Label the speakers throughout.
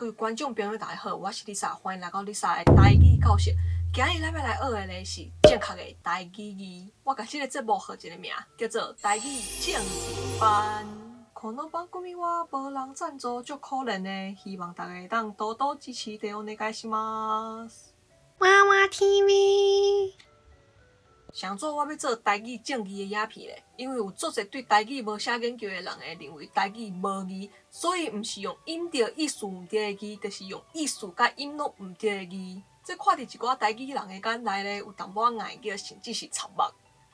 Speaker 1: 各位观众朋友大家好，我是 Lisa， 欢迎来到 Lisa 的台语教室。今日咱要来学的呢是正确的台语字。我把这个节目取一个名，叫做台语正字班。この番組は無人贊助就可憐的，希望大家當多多支持でお願いします。
Speaker 2: 娃娃 TV。
Speaker 1: 想做我要做台语正字的影片咧，因为有足侪对台语无啥研究的人会认为台语无字，所以毋是用音对意思毋对的字，就是用意思甲音拢毋对的字。这看伫一寡台语人的眼内咧，有淡薄仔眼叫，甚至是插目。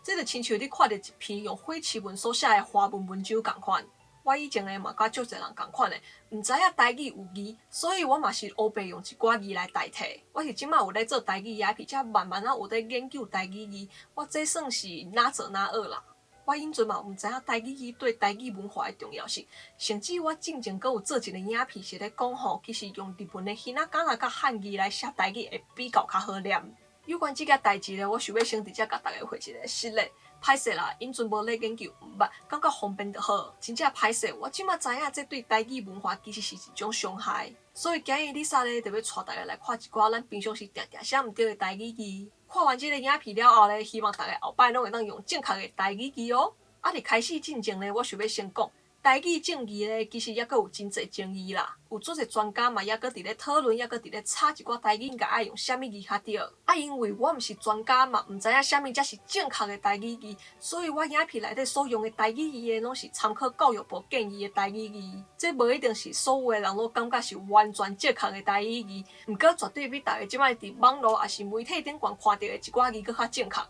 Speaker 1: 这就亲像你看到一篇用火漆文所写的华文文章同款。我以前咧嘛甲足侪人同款诶，毋知影台语有字，所以我嘛是黑白用一寡字来代替。我是即摆有咧做台语影片，才慢慢有咧研究台语字。我这算是哪做哪学啦。我因阵嘛毋知影台语字对台语文化的重要性，甚至我进前阁有做一个影片是咧讲吼，其实用日文的希仔敢若甲汉字来写台语会比较较好念。有关即件代志咧，我想要先直接甲大家回一个失礼。歹势啦，因阵无咧研究，毋捌，感觉方便就好。真正歹势，我即马知影这对台语文化其实是一种伤害。所以今日Lisa咧就要带大家来看一寡咱平常时定定写毋对的台语字。看完这个影片了后咧，希望大家后摆拢会当用正确的台语字哦。伫开始进前咧，我想要先讲。台语正字咧，其实抑阁有真侪争议啦。有足侪专家嘛，抑阁伫咧讨论，抑阁伫咧吵一寡台语应该爱用啥物字较对。因为我毋是专家嘛，毋知影啥物才是正确的台语字，所以我影片内底所用的台语字咧，拢是参考教育部建议的台语字。这无一定是所有的人都感觉是完全正确的台语字，毋过绝对比大家即摆伫网络也是媒体顶悬看到的一寡字搁较正确。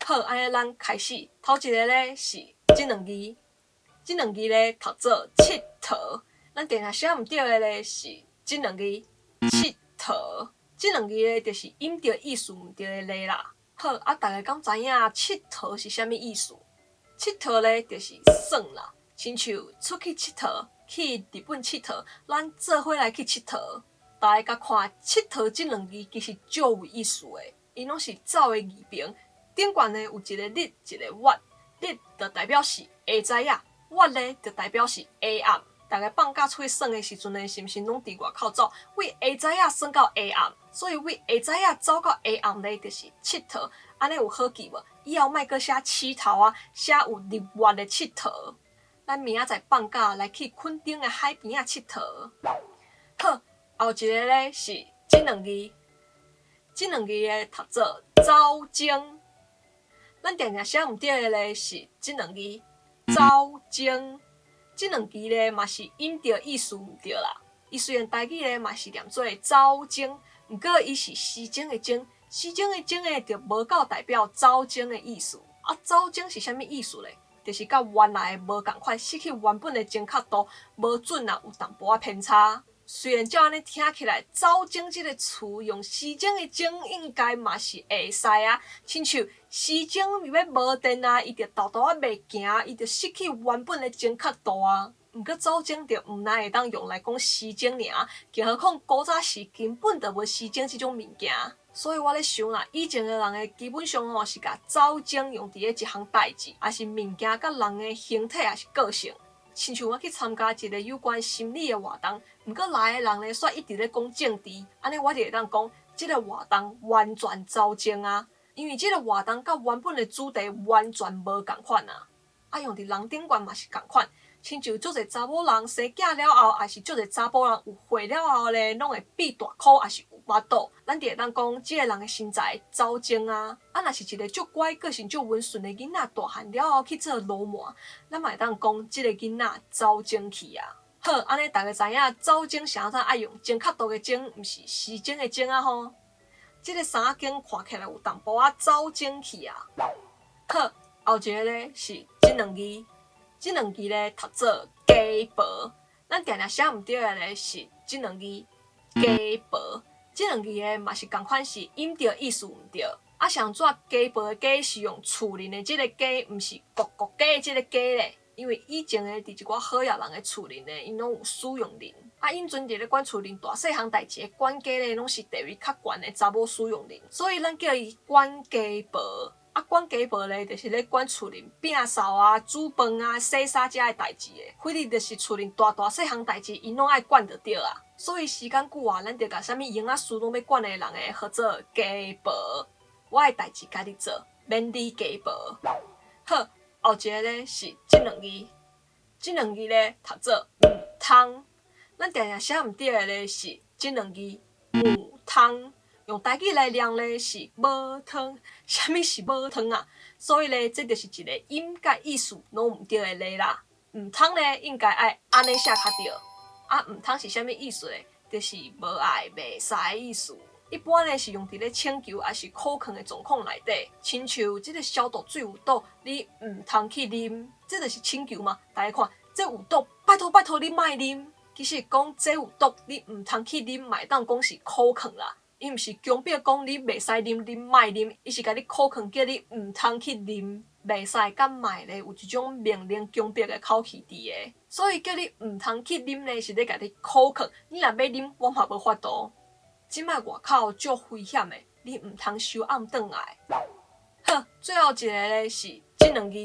Speaker 1: 好，安尼咱开始。头一个咧是即两字。即两字咧读做佚佗，咱定定写毋对的咧是即两字佚佗，即两字咧就是音对意思毋对的咧啦。好，大家敢知影佚佗是啥物意思？佚佗咧就是耍啦，亲像出去佚佗，去日本佚佗，咱做伙来去佚佗。大家甲看佚佗即两字其实足有意思的，因拢是走的字边，顶悬咧有一个日，一个月，日就代表是会知影。月咧就代表是黑暗，大家放假出去耍的时阵呢，是毋是拢伫外口走？为会知影耍到黑暗，所以为会知影走到黑暗咧，就是佚佗。安尼有好记无？以后莫阁写起头啊，写有日月的佚佗。咱明仔载放假来去垦丁的海边啊佚佗。好，后一个咧是即两字，即两字咧读做走精。咱定定写毋对的咧是即两字。走精，即两字咧嘛是音对意思毋对啦。伊虽然台语咧嘛是念做走精，毋过伊是时钟的钟，时钟的钟诶就无够代表走精的意思。走精是啥物意思咧？就是甲原来的无共款，失去原本的精确度，无准啊有淡薄仔偏差。虽然照安尼听起来，走精这个词用时钟的钟应该嘛是会使啊，亲像时钟要无电啊，伊就豆豆仔袂行，伊就失去原本的精确度啊。毋过走钟就毋难会当用来讲时钟尔，更何况古早时根本就无时钟这种物件。所以我咧想啦，以前的人基本上是甲走钟用伫咧一项代志，也是物件甲人的形体也是个性。亲像我去参加一个有关心理的活动，毋过来的人咧煞一直咧讲政治，安尼我就会当讲，即个活动完全走精啊，因为即个活动甲原本的主题完全无共款啊。用伫人顶悬嘛是共款，亲像足侪查某人生囝了后，也是足侪查甫人有血了后咧，拢会闭大箍，也是有巴肚。咱就会当讲，即个人的身材走精啊。若是一个足乖、个性足温顺的囡仔，大汉了后去做流氓，咱嘛会当讲，即个囡仔走精去啊。好，安尼大家知影走精是安怎爱用精确度的精，毋是时钟的钟啊吼。即个衫间看起来有淡薄仔走精去啊。好，后一个咧是即两字，即两字咧读做家婆。咱定定写毋对的咧是即两字家婆。即两字咧嘛是共款是音对意思毋对。上怎家婆的家是用厝邻的即个家，毋是国家的即个家咧。因为以前的伫一寡好野人的厝邻咧，因拢有使用邻。因阵伫咧管厝邻大细项代志的管家咧，拢是地位较悬的查某使用邻，所以咱叫伊管家婆。管家婆咧，就是咧管厝邻摒扫啊、煮饭啊、洗衫遮的代志的。非得就是厝邻大细项代志，因拢爱管就对啊。所以时间久啊，咱就甲啥物婴仔事拢要管的人诶，合做家婆。我诶代志家己做，免你家婆。好，后一个咧是即两字，即两字咧读做母汤。咱常常写毋对的咧是即两字母汤。用台语来念咧是无汤，啥物是无汤啊？所以咧，这就是一个音甲意思拢毋对的例啦。毋通咧应该爱安尼写较对，啊，毋通是啥物意思咧？就是无爱、袂使的意思。一般咧是用伫咧请求还是考考的状况内底，亲像即个消毒水有毒，你毋通去啉，这就是请求嘛。大家看，这有毒，拜托拜托你莫啉。其实讲这有毒，你毋通去啉，嘛会当讲是考考啦。伊毋是强迫讲你袂使啉，你莫啉，伊是甲你考劝，叫你毋通去啉，袂使甲莫咧，有一种命令强迫的口气伫诶。所以叫你毋通去啉咧，是咧甲你考劝。你若要啉，我嘛无法度。即摆外口足危险诶，你毋通收暗转来。好，最后一个咧是即两字，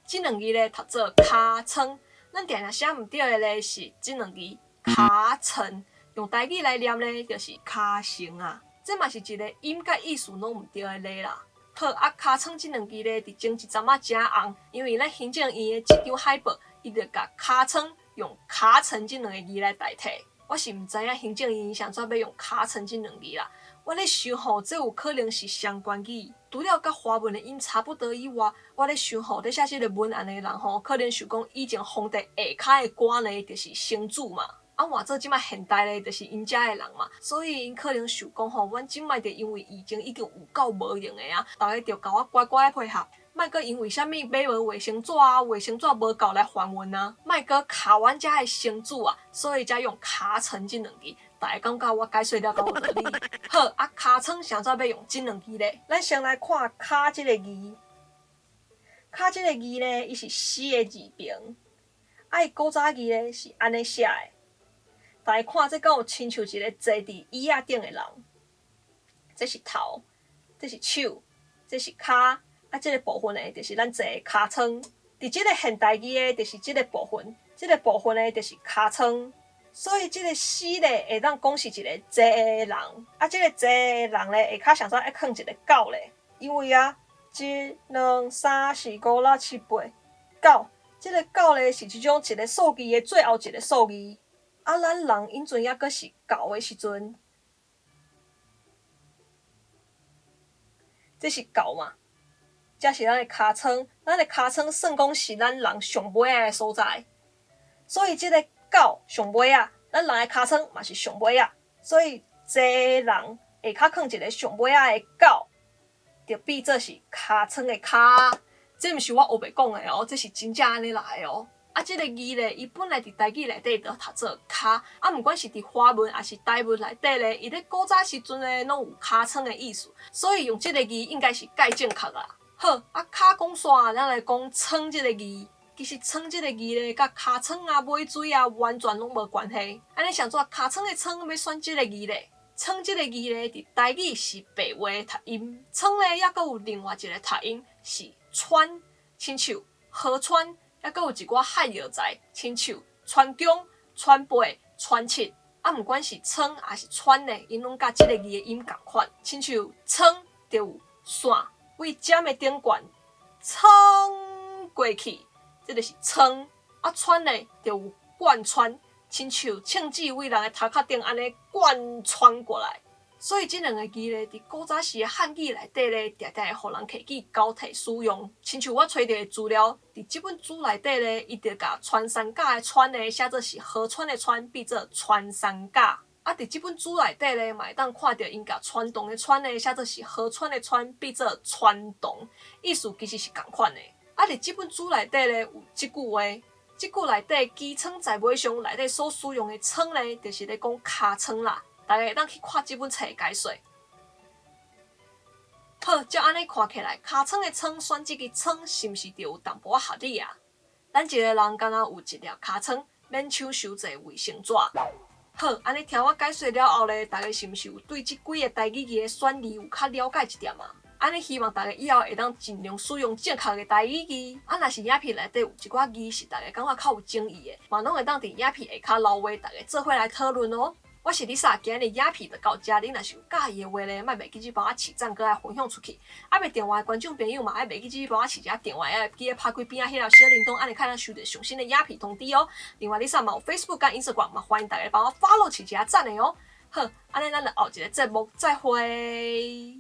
Speaker 1: 即两字咧读做尻川。咱常常写毋对诶咧是即两字尻川。用台语来念咧，就是尻川啊，这嘛是一个音甲意思拢毋对的例啦。好啊，尻川即两字咧，伫前一阵仔真红，因为咱行政院的这张海报，伊就甲尻川用尻川即两个字来代替。我是毋知影行政院想怎要用尻川即两字啦。我咧想吼，这有可能是相关语，除了甲华文的音差不多以外，我咧想吼，咧写即个文案的人吼，可能想讲以前皇帝下骹的官呢，就是先祖嘛。啊，换做即摆现代咧，就是因遮诶人嘛，所以因可能想讲吼，阮即摆就因为疫情已经有够无用诶啊，大家着甲我乖乖配合，莫阁因为啥物买无卫生纸啊，卫生纸无够来还阮啊，莫阁卡阮遮诶先祖啊，所以才用尻川即两字。大家感觉我解说了够有道理？好，啊，尻川想怎要用即两字咧？咱先来看尻即个字，尻即个字咧，伊是死诶字边，啊，伊古早字咧是安尼写诶。大家看，这敢有亲像一个坐伫椅仔顶的人？这是头，这是手，这是骹，啊，这个部分呢，就是咱坐的尻川。伫这个现代字的，就是这个部分，这个部分呢，就是尻川。所以这个死咧，会当讲是一个坐的人，啊，这个坐的人咧，下骹上煞爱放一个狗咧，因为啊，1、2、3、4、5、6、7、8，狗，这个狗咧是一种一个数字的最后一个数字。啊，咱人因阵抑阁是狗的时阵，这是狗嘛？这是咱的尻川，咱的尻川算讲是咱人上尾仔的所在，所以这个狗上尾仔，咱人的尻川嘛是上尾仔，所以坐人下骹放一个上尾仔的狗，就变做是尻川的骹。这毋是我学白讲的哦，这是真正安尼来的哦。啊，这个字咧，伊本来伫台语内底就读做骹，啊，毋管是伫华文还是台文内底咧，伊咧古早时阵咧，拢有尻川的意思，所以用这个字应该是介正确啦。好，啊，骹讲煞，咱来讲川这个字，其实川这个字咧，甲尻川啊、尾水啊，完全拢无关系。安尼想做尻川的川要选这个字咧？川这个字咧，伫台语是白话的读音，川咧抑阁有另外一个读音是川，亲像河川。抑阁有一寡海药材，亲像川芎、川贝、川芪，啊，毋管是川还是川咧，因拢甲即个字的音共款。亲像川就有线为尖的顶管撑过去，这就是川；啊，川咧就有贯穿，亲像庆记为人的头壳顶安尼贯穿过来。所以即两个字咧，伫古早时的汉语内底咧，常常会互人摕去交替使用。亲像我找到的资料，伫即本书内底咧，伊就甲穿山甲的穿咧写作是河川的川，变做穿山甲。啊，伫即本书内底咧，嘛会当看到因甲传动的传咧写作是河川的川，变做传动，意思其实是共款的。啊，伫即本书内底咧有即句话，即句内底基层在尾上内底所使用的川咧，就是咧讲尻川啦。大家会当去看这本册的解说。好，照安尼看起来，尻川的川选这个川，是毋是就有淡薄仔合理啊？咱一个人敢若有一粒尻川，免手收济卫生纸。好，安尼听我解说了后咧，大家是毋是有对即几个台语字的选字有较了解一点啊？安尼希望大家以后会当尽量使用正确的台语字。若是影片内底有一寡字是大家感觉较有争议的，嘛拢会当伫影片下骹留话，大家做伙来讨论哦。我是Lisa，今日影片就到这。你若是有介意的话咧，莫袂记去帮我试赞，搁来分享出去。未订阅的观众朋友嘛，爱袂记去帮我试一下订阅，记得拍开边仔迄条小铃铛，安尼才能收到上新的影片通知哦。另外，Lisa 嘛有 Facebook 甲 Instagram 嘛，欢迎大家帮我 follow 试一下赞的哦。好，安尼咱就后一个节目再会。